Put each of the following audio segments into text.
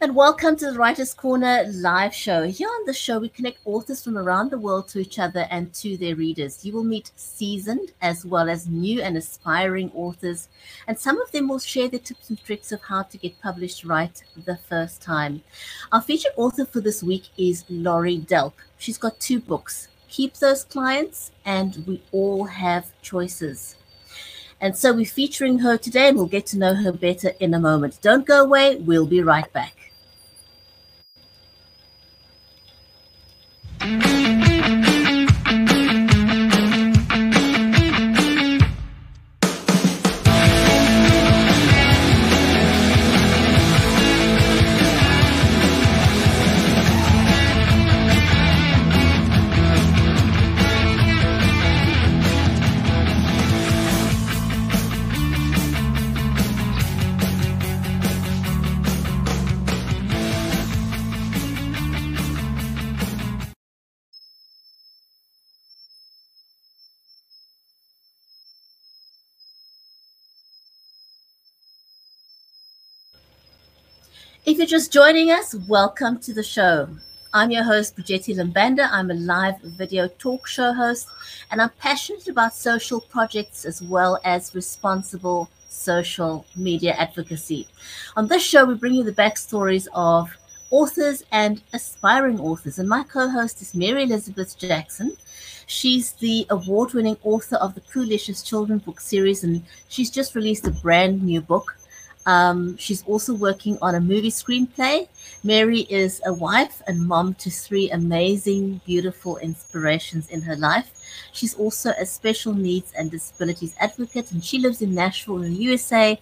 And welcome to the Writers Corner live show. Here on the show, we connect authors from around the world to each other and to their readers. You will meet seasoned as well as new and aspiring authors, and some of them will share their tips and tricks of how to get published right the first time. Our featured author for this week is Laurie Delk. She's got 2 books, Keep Those Clients and We All Have Choices. And so we're featuring her today, and we'll get to know her better in a moment. Don't go away. We'll be right back. If you're just joining us, welcome to the show. I'm your host, Bridgetti Lambanda. I'm a live video talk show host, and I'm passionate about social projects as well as responsible social media advocacy. On this show, we bring you the backstories of authors and aspiring authors, and my co-host is Mary Elizabeth Jackson. She's the award-winning author of the Coolicious Children book series, and she's just released a brand new book. She's also working on a movie screenplay. Mary is a wife and mom to 3 amazing, beautiful inspirations in her life. She's also a special needs and disabilities advocate, and she lives in Nashville in the USA,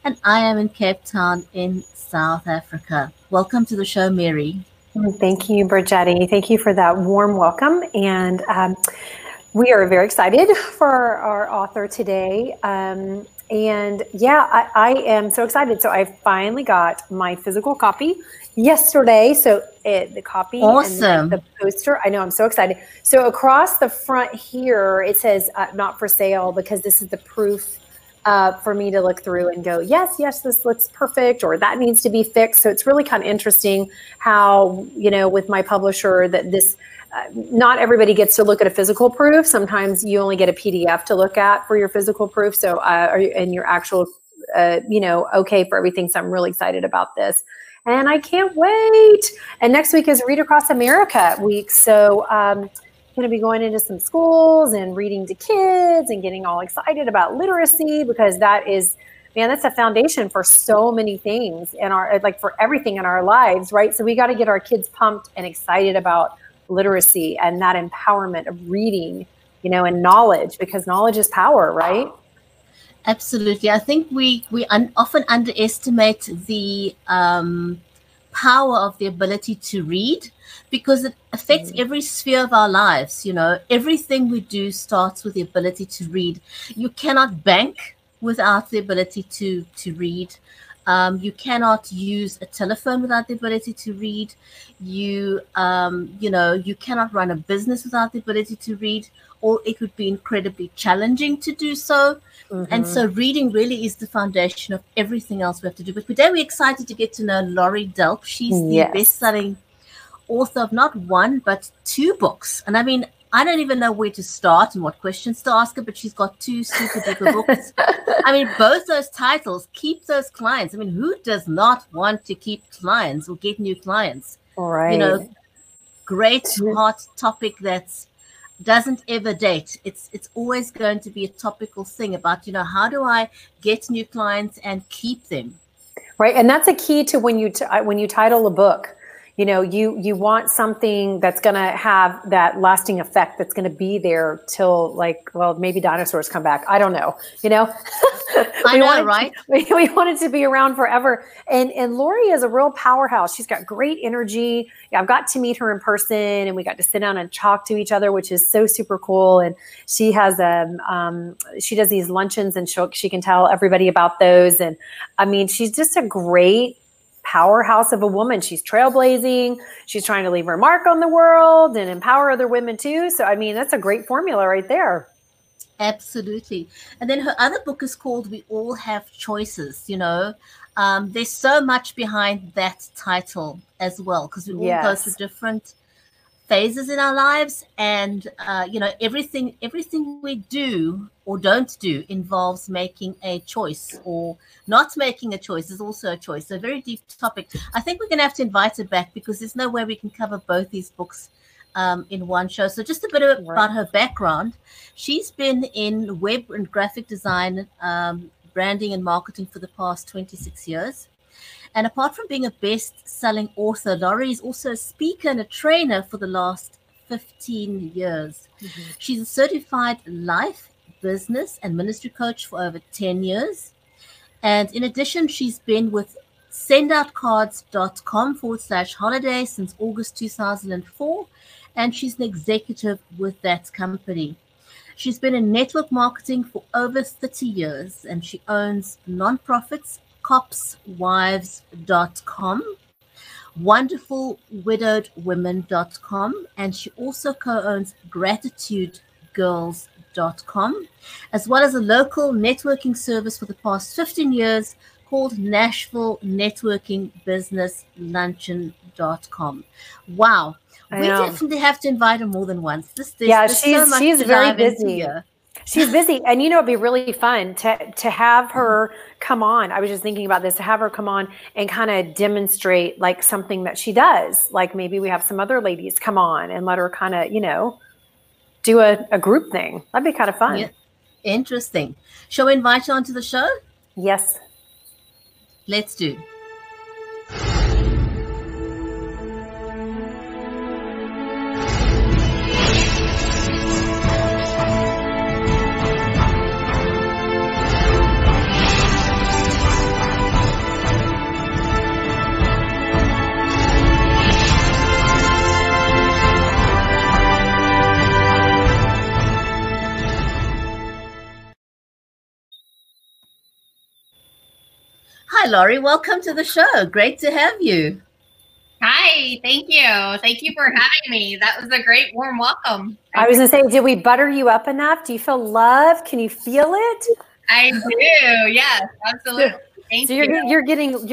and I am in Cape Town in South Africa. Welcome to the show, Mary. Thank you, Bridgetti. Thank you for that warm welcome. And we are very excited for our author today. And yeah, I am so excited. So I finally got my physical copy yesterday. So the copy awesome. And the poster, I know, I'm so excited. So across the front here, it says not for sale, because this is the proof for me to look through and go, yes, this looks perfect, or that needs to be fixed. So it's really kind of interesting how, with my publisher, that this, not everybody gets to look at a physical proof. Sometimes you only get a PDF to look at for your physical proof. So, and your actual, okay for everything. So I'm really excited about this, and I can't wait. And next week is Read Across America week. So, going to be going into some schools and reading to kids and getting all excited about literacy, because that is, man, that's a foundation for so many things in our, like for everything in our lives, right? So we got to get our kids pumped and excited about literacy and that empowerment of reading, and knowledge, because knowledge is power, right? Absolutely. I think we often underestimate the power of the ability to read, because it affects every sphere of our lives. Everything we do starts with the ability to read. You cannot bank without the ability to read. You cannot use a telephone without the ability to read. You cannot run a business without the ability to read, or it would be incredibly challenging to do so. And so reading really is the foundation of everything else we have to do. But today we're excited to get to know Laurie Delk. She's the best-selling author of not 1, but 2 books. And I mean, I don't even know where to start and what questions to ask her, but she's got 2 super duper books. I mean, both those titles, Keep Those Clients. I mean, who does not want to keep clients or get new clients? Right. Great hot topic that's doesn't ever date. It's always going to be a topical thing about, how do I get new clients and keep them? Right. And that's a key to when you title a book. You want something that's going to have that lasting effect, that's going to be there till maybe dinosaurs come back. I don't know, I know, right? We want it to be around forever. And Laurie is a real powerhouse. She's got great energy. I've got to meet her in person, and we got to sit down and talk to each other, which is so super cool. And she has she does these luncheons, and she can tell everybody about those. And I mean, she's just a great powerhouse of a woman. She's trailblazing. She's trying to leave her mark on the world and empower other women too. So, I mean, that's a great formula right there. Absolutely. And then her other book is called We All Have Choices, you know. There's so much behind that title as well, because we all go through Yes. different phases in our lives, and you know, everything we do or don't do involves making a choice, or not making a choice is also a choice. So a very deep topic. I think we're going to have to invite her back, because there's no way we can cover both these books in one show. So just a bit about her background. She's been in web and graphic design, branding and marketing for the past 26 years. And apart from being a best-selling author, Laurie is also a speaker and a trainer for the last 15 years. Mm-hmm. She's a certified life, business, and ministry coach for over 10 years. And in addition, she's been with sendoutcards.com/holiday since August 2004. And she's an executive with that company. She's been in network marketing for over 30 years, and she owns nonprofits, copswives.com, wonderfulwidowedwomen.com, and she also co-owns gratitudegirls.com, as well as a local networking service for the past 15 years called Nashville Networking Business Luncheon.com. Wow. We definitely have to invite her more than once. There's so much she's to very dive busy. into here. She's busy. And, you know, it'd be really fun to have her come on. I was just thinking about this, to have her come on and kind of demonstrate like something that she does. Like maybe we have some other ladies come on and let her kind of, you know, do a group thing. That'd be kind of fun. Yeah. Interesting. Shall we invite you onto the show? Yes. Let's do. Hi, Laurie. Welcome to the show. Great to have you. Hi. Thank you. Thank you for having me. That was a great warm welcome. I was going to say, did we butter you up enough? Do you feel love? Can you feel it? I do. Yes, absolutely. Thank you. You're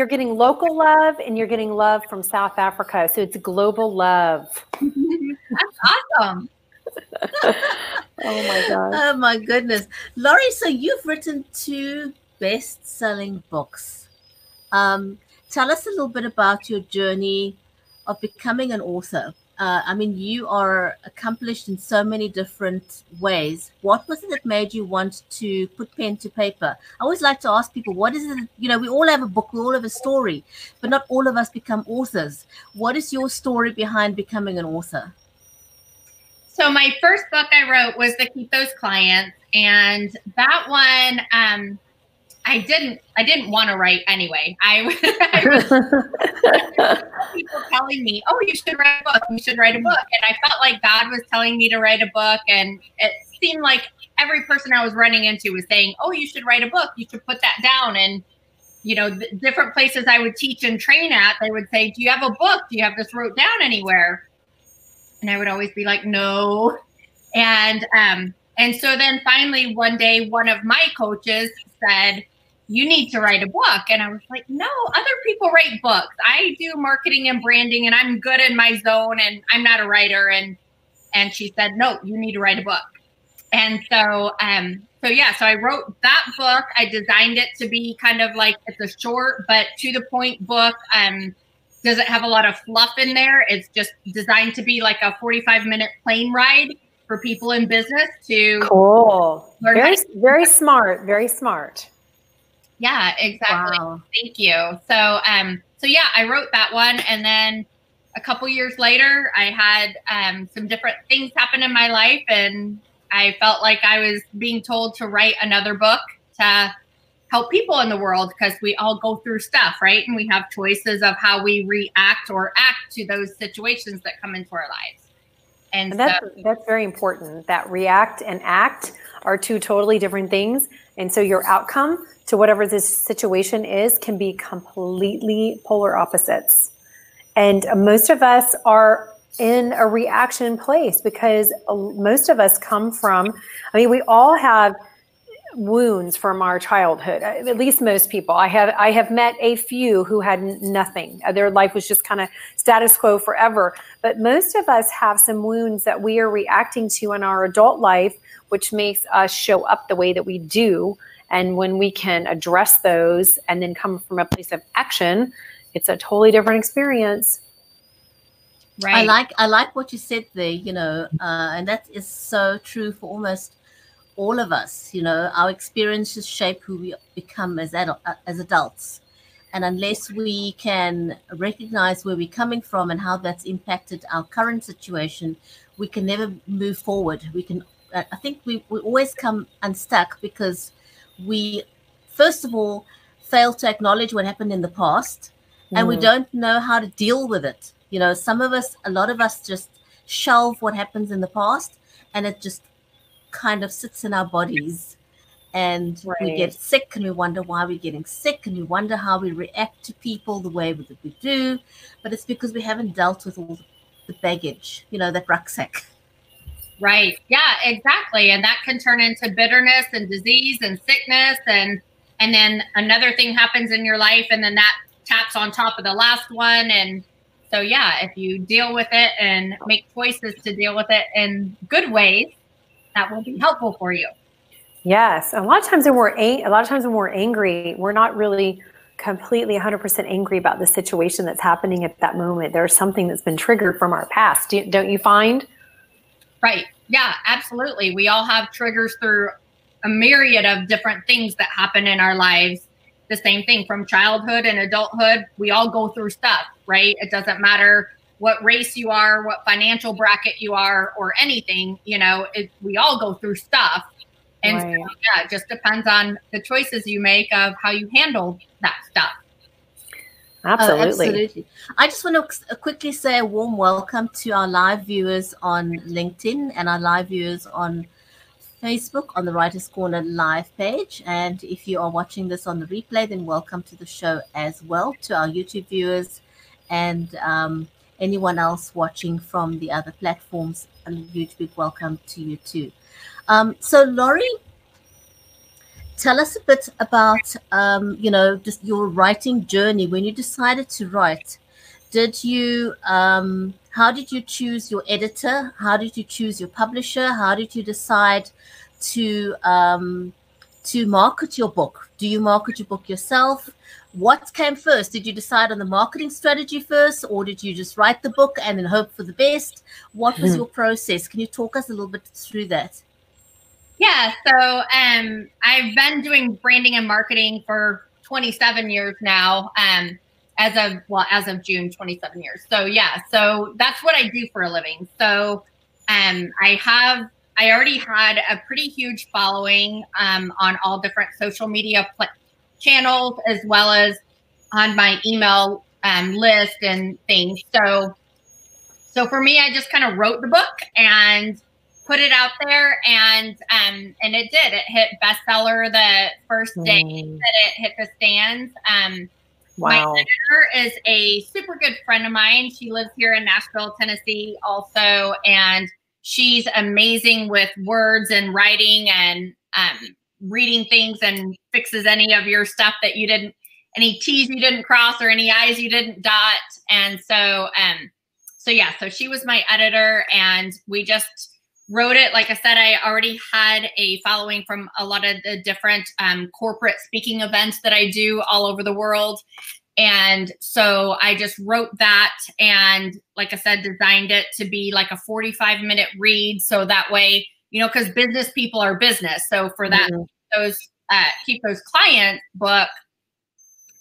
getting local love, and you're getting love from South Africa. So it's global love. That's awesome. Oh my God. Oh my goodness. Laurie, so you've written 2 best-selling books. Tell us a little bit about your journey of becoming an author. I mean, you are accomplished in so many different ways. What was it that made you want to put pen to paper? I always like to ask people, what is it? You know, we all have a book, we all have a story, but not all of us become authors. What is your story behind becoming an author? So my first book I wrote was The Keep Those Clients, and that one, I didn't want to write anyway. I was people telling me, "Oh, you should write a book. You should write a book." And I felt like God was telling me to write a book, and it seemed like every person I was running into was saying, "Oh, you should write a book. You should put that down." And you know, the different places I would teach and train at, they would say, "Do you have a book? Do you have this wrote down anywhere?" And I would always be like, "No." And so then finally one day, one of my coaches said, "You need to write a book." And I was like, "No, other people write books. I do marketing and branding, and I'm good in my zone, and I'm not a writer." And she said, "No, you need to write a book." And so I wrote that book. I designed it to be kind of like, it's a short but to the point book. Doesn't have a lot of fluff in there. It's just designed to be like a 45-minute plane ride for people in business to cool. Very smart. Very smart. Yeah, exactly. Wow. Thank you. So yeah, I wrote that one, and then a couple years later, I had some different things happen in my life, and I felt like I was being told to write another book to help people in the world, because we all go through stuff, right? And we have choices of how we react or act to those situations that come into our lives. And that's very important. That react and act are 2 totally different things. And so your outcome to whatever this situation is can be completely polar opposites. And most of us are in a reaction place, because most of us come from, I mean, we all have wounds from our childhood, at least most people. I have met a few who had nothing. Their life was just kind of status quo forever. But most of us have some wounds that we are reacting to in our adult life, which makes us show up the way that we do. And when we can address those and then come from a place of action, it's a totally different experience. Right. I like what you said there, you know, and that is so true for almost all of us. You know, our experiences shape who we become as adults. And unless we can recognize where we're coming from and how that's impacted our current situation, we can never move forward. I think we always come unstuck because we, first of all, fail to acknowledge what happened in the past, and we don't know how to deal with it. You know, a lot of us just shelve what happens in the past, and it just kind of sits in our bodies, and we get sick, and we wonder why we're getting sick, and we wonder how we react to people the way that we do. But it's because we haven't dealt with all the baggage, you know, that rucksack. Right. Yeah, exactly. And that can turn into bitterness and disease and sickness. And then another thing happens in your life, and then that taps on top of the last one. And so, yeah, if you deal with it and make choices to deal with it in good ways, that will be helpful for you. Yes. A lot of times when we're angry, we're not really completely 100% angry about the situation that's happening at that moment. There's something that's been triggered from our past. Don't you find? Right. Yeah, absolutely. We all have triggers through a myriad of different things that happen in our lives. The same thing from childhood and adulthood. We all go through stuff, right? It doesn't matter what race you are, what financial bracket you are, or anything, you know, we all go through stuff. And so, yeah, it just depends on the choices you make of how you handle that stuff. Absolutely. Absolutely. I just want to quickly say a warm welcome to our live viewers on LinkedIn and our live viewers on Facebook on the Writers Corner live page. And if you are watching this on the replay, then welcome to the show as well. To our YouTube viewers and anyone else watching from the other platforms, a huge big welcome to you too. So Laurie, tell us a bit about, you know, just your writing journey. When you decided to write, how did you choose your editor? How did you choose your publisher? How did you decide to market your book? Do you market your book yourself? What came first? Did you decide on the marketing strategy first, or did you just write the book and then hope for the best? What was your process? Can you talk us a little bit through that? Yeah, so I've been doing branding and marketing for 27 years now. As of June, 27 years. So yeah, so that's what I do for a living. So I already had a pretty huge following on all different social media channels, as well as on my email list and things. So for me, I just kind of wrote the book and put it out there, and it did. It hit bestseller the first day that it hit the stands. Wow. My editor is a super good friend of mine. She lives here in Nashville, Tennessee also, and she's amazing with words and writing and reading things, and fixes any of your stuff that you didn't, any T's you didn't cross or any I's you didn't dot. And so she was my editor, and we just wrote it. Like I said, I already had a following from a lot of the different corporate speaking events that I do all over the world. And so I just wrote that, and like I said, designed it to be like a 45-minute read. So that way, you know, because business people are business. So for that, keep those clients book,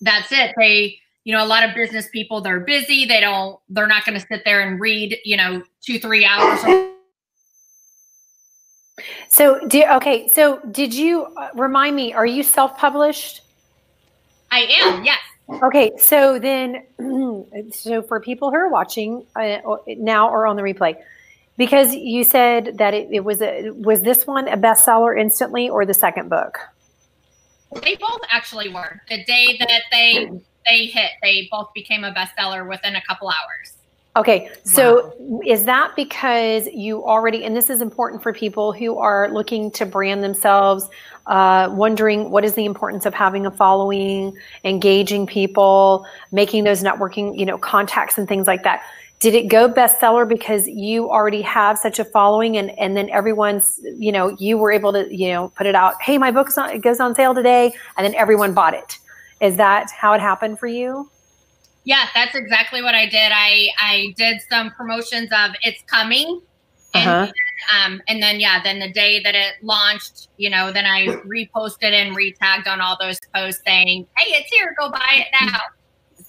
that's it. They, you know, a lot of business people, they're busy. They're not going to sit there and read, you know, 2-3 hours. So did you remind me, are you self-published? I am, yes. Okay, so then, so for people who are watching now or on the replay, because you said that was this one a bestseller instantly, or the second book? They both actually were. The day that they hit, they both became a bestseller within a couple hours. Okay, so is that because you already, and this is important for people who are looking to brand themselves, wondering what is the importance of having a following, engaging people, making those networking, contacts and things like that. Did it go bestseller because you already have such a following, and then everyone's, you were able to, put it out, hey, my book's it goes on sale today, and then everyone bought it. Is that how it happened for you? Yeah, that's exactly what I did. I did some promotions of it's coming. And, and then, then the day that it launched, then I reposted and retagged on all those posts saying, hey, it's here, go buy it now.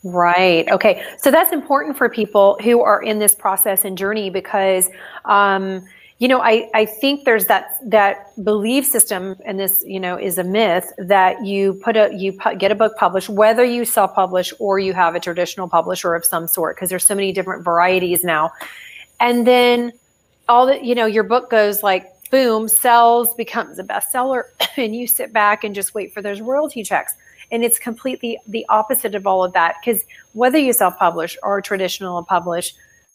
Right. Okay. So that's important for people who are in this process and journey because, I think there's that belief system, and this, is a myth that you get a book published, whether you self-publish or you have a traditional publisher of some sort, because there's so many different varieties now. And then your book goes like, boom, sells, becomes a bestseller, and you sit back and just wait for those royalty checks. And it's completely the opposite of all of that, because whether you self-publish or traditional publish,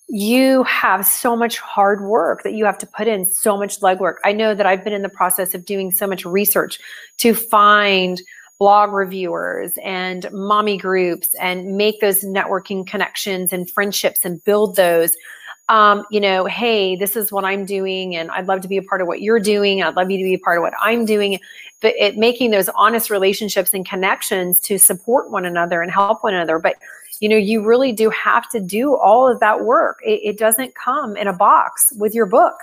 you have so much hard work that you have to put in, so much legwork. I know that I've been in the process of doing so much research to find blog reviewers and mommy groups and make those networking connections and friendships and build those. Hey, this is what I'm doing, and I'd love to be a part of what you're doing. I'd love you to be a part of what I'm doing. But making those honest relationships and connections to support one another and help one another. But you really do have to do all of that work. It doesn't come in a box with your book.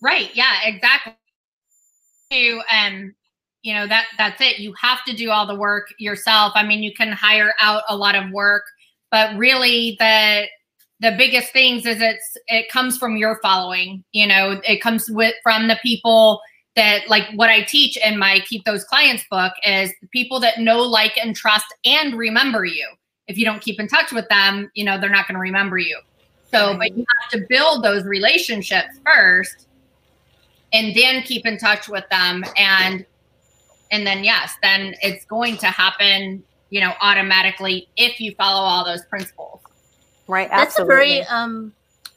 Right. Yeah, exactly. That's it. You have to do all the work yourself. I mean, you can hire out a lot of work, but really the biggest things is it comes from your following. It comes from the people that, like what I teach in my Keep Those Clients book, is the people that know, like, and trust and remember you. If you don't keep in touch with them, they're not going to remember you. So, but you have to build those relationships first and then keep in touch with them. And then, then it's going to happen, automatically if you follow all those principles. Right. Absolutely.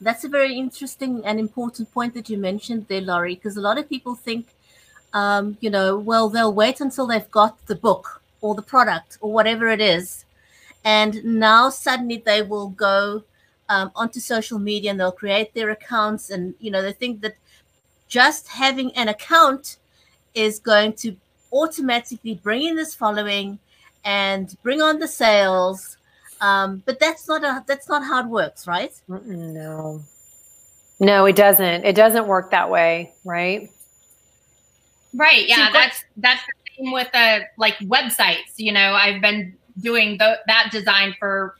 That's a very interesting and important point that you mentioned there, Laurie, because a lot of people think, they'll wait until they've got the book or the product or whatever it is. And now suddenly they will go onto social media and they'll create their accounts. And, they think that just having an account is going to automatically bring in this following and bring on the sales. But that's not how it works, right? No, it doesn't. It doesn't work that way, right? Right. Yeah, that's the same with like websites. I've been doing that design for,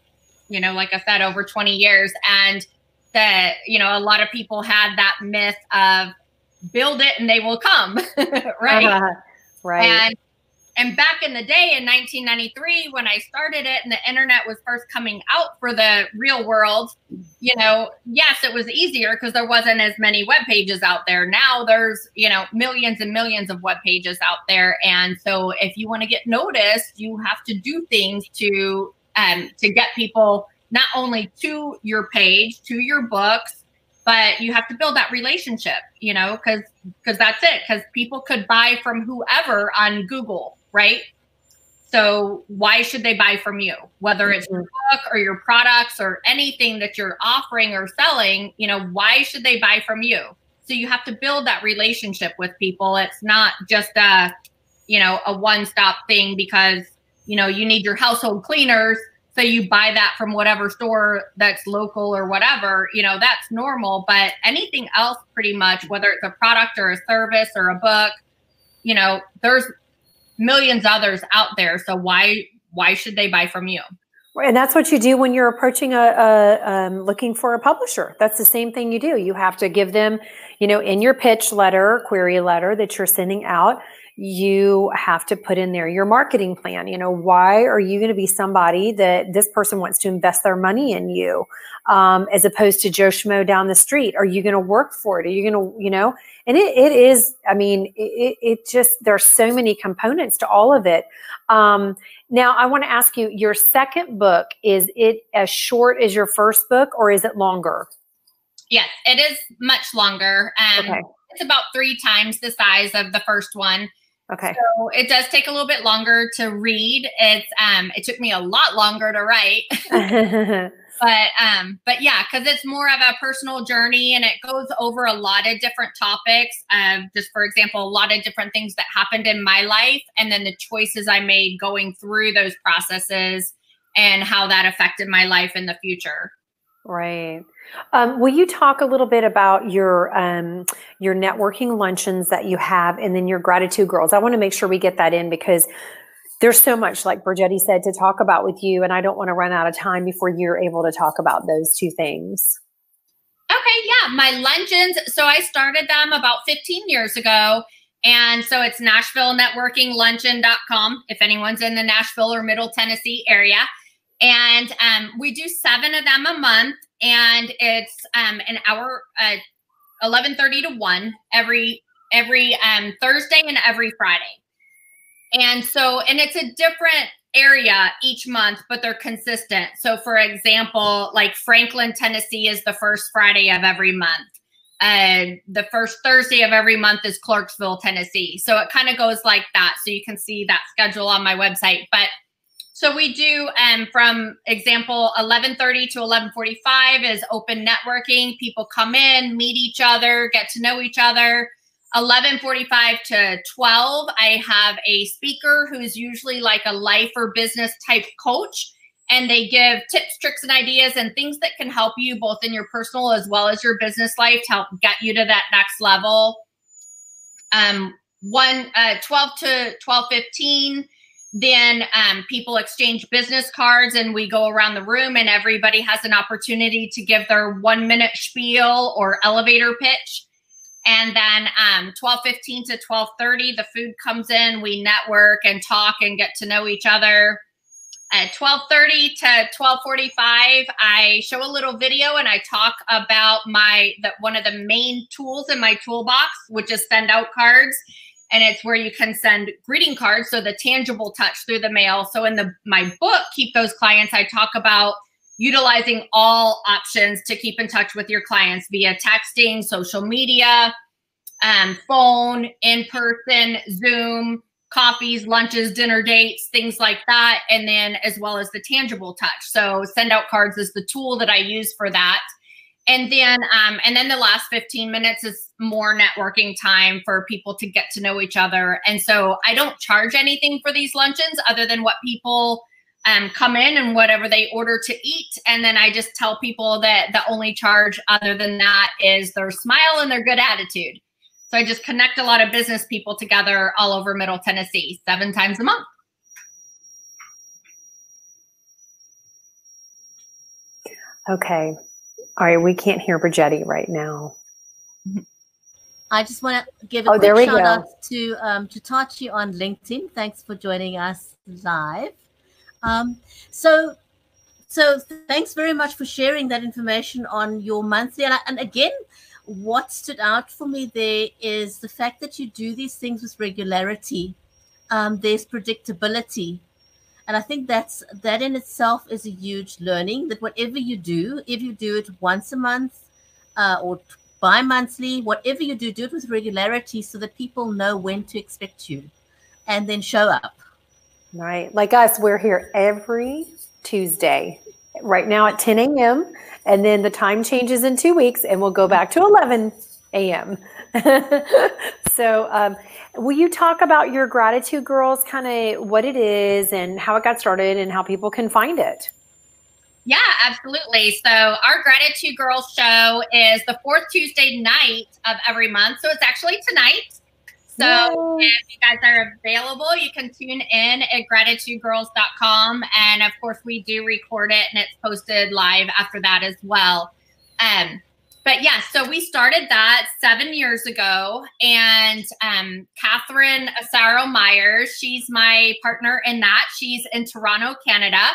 like I said, over 20 years, and that a lot of people had that myth of build it and they will come, right? Right. And back in the day in 1993, when I started it and the internet was first coming out for the real world, yes, it was easier because there wasn't as many web pages out there. Now there's, millions and millions of web pages out there. And so if you want to get noticed, you have to do things to get people not only to your page, to your books, but you have to build that relationship, because that's it. Because people could buy from whoever on Google, right? So why should they buy from you? Whether it's your book or your products or anything that you're offering or selling, why should they buy from you? So you have to build that relationship with people. It's not just a one-stop thing because, you need your household cleaners. So you buy that from whatever store that's local or whatever, that's normal. But anything else, pretty much, whether it's a product or a service or a book, there's millions others out there. So why should they buy from you? And that's what you do when you're approaching looking for a publisher. That's the same thing you do. You have to give them, in your pitch letter, query letter that you're sending out, you have to put in there your marketing plan. You know, why are you going to be somebody that this person wants to invest their money in you, as opposed to Joe Schmo down the street? Are you going to work for it? Are you going to, you know, and it is, I mean, it just, there's so many components to all of it. Now I want to ask you, your second book, is it as short as your first book, or is it longer? Yes, it is much longer. Okay. It's about 3 times the size of the first one. Okay. So it does take a little bit longer to read. It took me a lot longer to write. But yeah, because it's more of a personal journey, and it goes over a lot of different topics. Just for example, a lot of different things that happened in my life, and then the choices I made going through those processes and how that affected my life in the future. Right. Will you talk a little bit about your networking luncheons that you have, and then your gratitude girls? I want to make sure we get that in, because there's so much, like Bridgetti said, to talk about with you, and I don't want to run out of time before you're able to talk about those two things. Okay, yeah, my luncheons. So I started them about 15 years ago. And so it's NashvilleNetworkingLuncheon.com if anyone's in the Nashville or Middle Tennessee area. And we do 7 of them a month, and it's an hour, 11:30 to 1 every Thursday and every Friday. And so, and it's a different area each month, but they're consistent. So for example, like Franklin, Tennessee is the first Friday of every month. The first Thursday of every month is Clarksville, Tennessee. So it kind of goes like that. So you can see that schedule on my website. But so we do, from example, 11:30 to 11:45 is open networking. People come in, meet each other, get to know each other. 11:45 to 12, I have a speaker who's usually like a life or business type coach, and they give tips, tricks, and ideas and things that can help you both in your personal as well as your business life to help get you to that next level. 12 to 12:15, then people exchange business cards, and we go around the room, and everybody has an opportunity to give their 1-minute spiel or elevator pitch. And then 12:15 to 12:30, the food comes in, we network and talk and get to know each other. At 12:30 to 12:45, I show a little video, and I talk about one of the main tools in my toolbox, which is send out cards. And it's where you can send greeting cards, so the tangible touch through the mail. So in my book, Keep Those Clients, I talk about utilizing all options to keep in touch with your clients via texting, social media, phone, in-person, Zoom, coffees, lunches, dinner dates, things like that. And then as well as the tangible touch. So send out cards is the tool that I use for that. And then the last 15 minutes is more networking time for people to get to know each other. And so I don't charge anything for these luncheons other than what people come in and whatever they order to eat. And then I just tell people that the only charge other than that is their smile and their good attitude. So I just connect a lot of business people together all over Middle Tennessee 7 times a month. Okay. All right. We can't hear Bridgetti right now. I just want to give a quick shout out to Tachi on LinkedIn. Thanks for joining us live. So thanks very much for sharing that information on your monthly. And again, what stood out for me there is the fact that you do these things with regularity. There's predictability. And I think that in itself is a huge learning, that whatever you do, if you do it once a month or bi-monthly, whatever you do it with regularity so that people know when to expect you and then show up. Right. Like us, we're here every Tuesday right now at 10 a.m. And then the time changes in 2 weeks and we'll go back to 11 a.m. So will you talk about your Gratitude Girls, kind of what it is and how it got started and how people can find it? Yeah, absolutely. So our Gratitude Girls show is the 4th Tuesday night of every month. So it's actually tonight. So if you guys are available, you can tune in at gratitudegirls.com. And of course, we do record it and it's posted live after that as well. but yeah, so we started that 7 years ago, and Catherine Asaro Myers, she's my partner in that. She's in Toronto, Canada.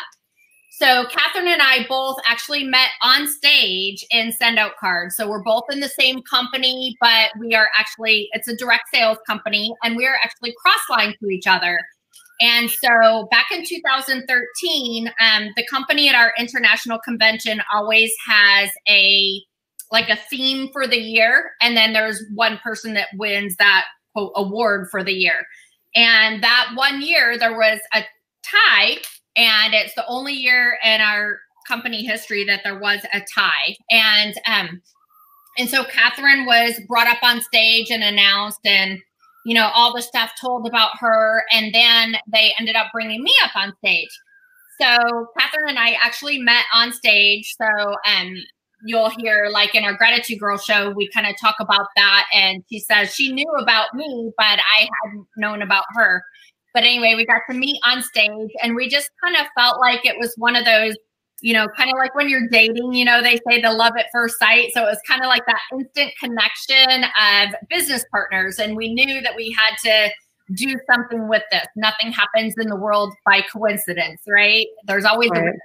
So Catherine and I both actually met on stage in Send Out Cards. So we're both in the same company, but we are actually, it's a direct sales company, and we are actually cross-lined to each other. And so back in 2013, the company at our international convention always has a theme for the year. And then there's one person that wins that quote award for the year. And that one year there was a tie, and it's the only year in our company history that there was a tie. And so Catherine was brought up on stage and announced, and all the stuff told about her. And then they ended up bringing me up on stage. So Catherine and I actually met on stage. So you'll hear, like, in our Gratitude Girl show, we kind of talk about that. And she says she knew about me, but I hadn't known about her. But anyway, we got to meet on stage, and we just kind of felt like it was one of those, kind of like when you're dating, they say the love at first sight. So it was kind of like that instant connection of business partners. And we knew that we had to do something with this. Nothing happens in the world by coincidence, right? There's always a reason.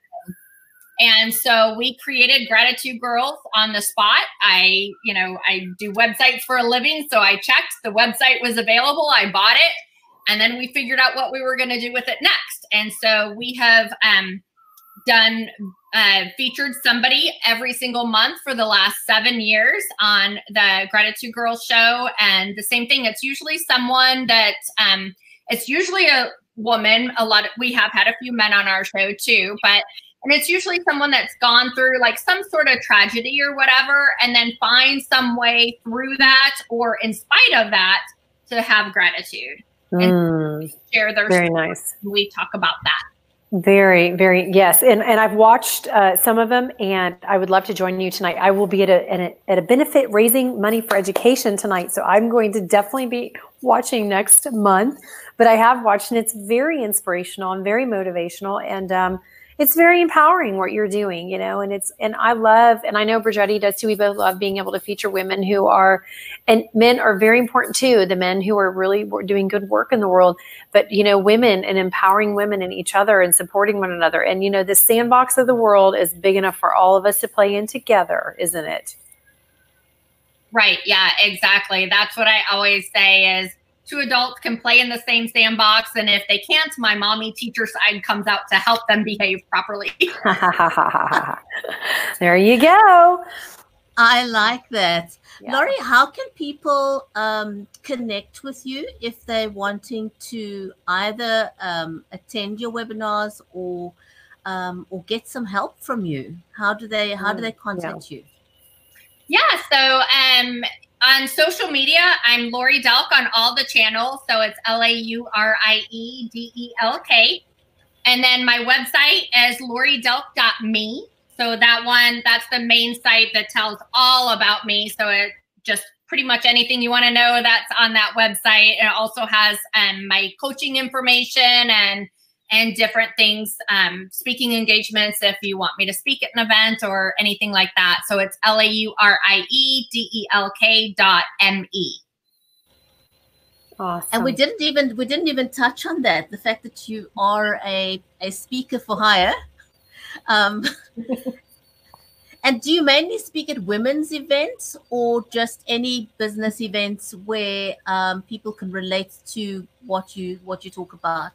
And so we created Gratitude Girls on the spot. I do websites for a living. So I checked, the website was available. I bought it. And then we figured out what we were going to do with it next. And so we have featured somebody every single month for the last 7 years on the Gratitude Girl show. And the same thing, it's usually someone that, it's usually a woman. We have had a few men on our show too, and it's usually someone that's gone through like some sort of tragedy or whatever, and then finds some way through that, or in spite of that, to have gratitude. And share their very story. Nice. We talk about that. Very, very, yes. And I've watched some of them, and I would love to join you tonight. I will be at a benefit raising money for education tonight. So I'm going to definitely be watching next month, but I have watched, and it's very inspirational and very motivational. And it's very empowering what you're doing, and I love, and I know Bridgetti does too. We both love being able to feature women who are, and men are very important too. The men who are really doing good work in the world, but women, and empowering women and each other and supporting one another. And the sandbox of the world is big enough for all of us to play in together, isn't it? Right. Yeah, exactly. That's what I always say is, two adults can play in the same sandbox, and if they can't, my mommy teacher side comes out to help them behave properly. There you go. I like that. Yeah. Laurie, how can people connect with you if they're wanting to either attend your webinars or get some help from you? How do they contact you? Yeah, so on social media, I'm Laurie Delk on all the channels. So it's LaurieDelk. And then my website is lauriedelk.me. So that's the main site that tells all about me. So it just pretty much anything you want to know, that's on that website. It also has my coaching information and different things, speaking engagements if you want me to speak at an event or anything like that. So it's LaurieDelk.me. Awesome. And we didn't even touch on that, the fact that you are a speaker for hire. And do you mainly speak at women's events, or just any business events where people can relate to what you talk about?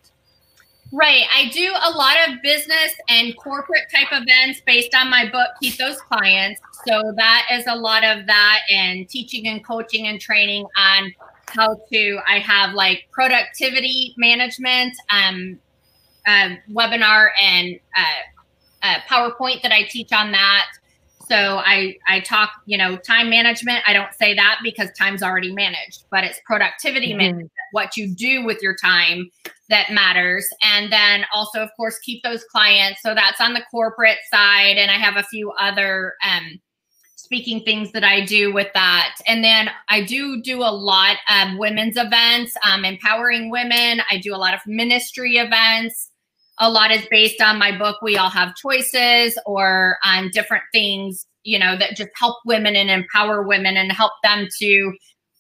Right. I do a lot of business and corporate type events based on my book, Keep Those Clients. So that is a lot of that, and teaching and coaching and training on how to, I have like productivity management, webinar and PowerPoint that I teach on that. So I talk, time management. I don't say that because time's already managed, but it's productivity management, what you do with your time that matters. And then also, of course, keep those clients. So that's on the corporate side. And I have a few other speaking things that I do with that. And then I do a lot of women's events, empowering women. I do a lot of ministry events. A lot is based on my book, We All Have Choices, or on different things, that just help women and empower women and help them to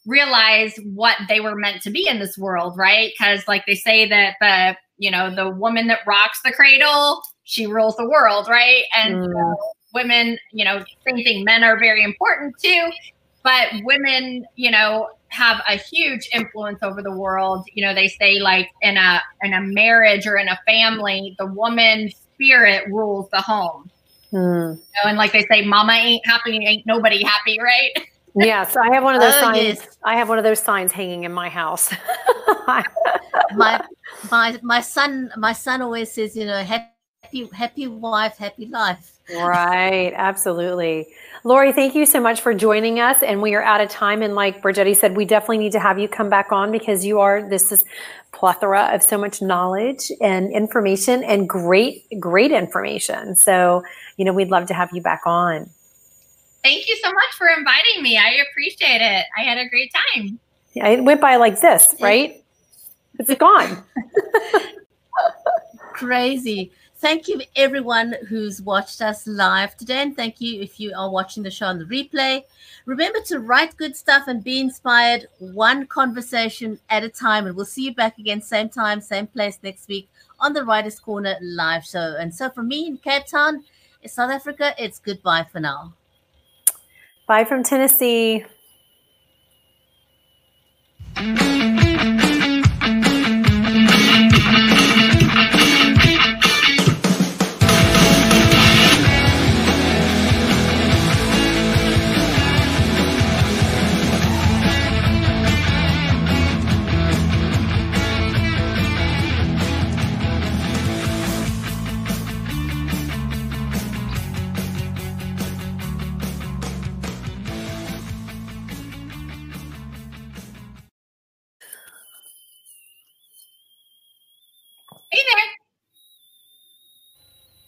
realize what they were meant to be in this world, right? Because like they say that the woman that rocks the cradle, she rules the world, right? And so women, same thing, men are very important too, but women, have a huge influence over the world. They say like in a marriage or in a family, the woman's spirit rules the home. And like they say, mama ain't happy, ain't nobody happy, right? Yes, I have one of those signs. Yes. I have one of those signs hanging in my house. my son always says, happy wife, happy life. Right, absolutely. Laurie, thank you so much for joining us. And we are out of time. And like Brigetti said, we definitely need to have you come back on because this is plethora of so much knowledge and information and great information. So, we'd love to have you back on. Thank you so much for inviting me. I appreciate it. I had a great time. Yeah, it went by like this, right? It's gone. Crazy. Thank you, everyone who's watched us live today. And thank you if you are watching the show on the replay. Remember to write good stuff and be inspired one conversation at a time. And we'll see you back again, same time, same place next week on the Writers' Corner live show. And so from me in Cape Town, in South Africa, it's goodbye for now. Bye from Tennessee.